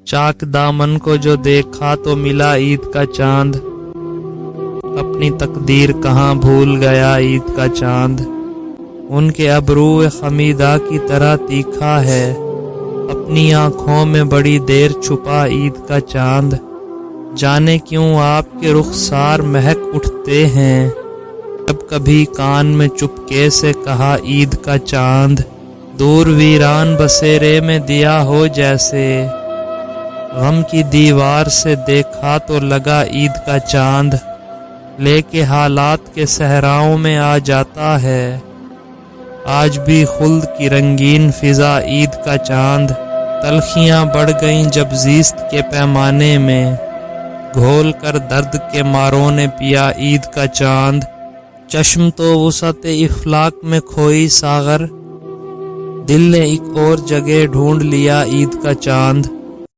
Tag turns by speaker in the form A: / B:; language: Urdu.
A: چاک دامن کو جو دیکھا تو ملا عید کا چاند، اپنی تقدیر کہاں بھول گیا عید کا چاند۔ ان کے ابرو خمیدہ کی طرح تیکھا ہے، اپنی آنکھوں میں بڑی دیر چھپا عید کا چاند۔ جانے کیوں آپ کے رخسار مہک اٹھتے ہیں، جب کبھی کان میں چپکے سے کہا عید کا چاند۔ دور ویران بسیرے میں دیا ہو جیسے، غم کی دیوار سے دیکھا تو لگا عید کا چاند۔ لے کے حالات کے صحراؤں میں آ جاتا ہے، آج بھی خلد کی رنگین فضا عید کا چاند۔ تلخیاں بڑھ گئیں جب زیست کے پیمانے میں، گھول کر درد کے ماروں نے پیا عید کا چاند۔ چشم تو وسعت افلاک میں کھوئی ساغر، دل نے ایک اور جگہ ڈھونڈ لیا عید کا چاند۔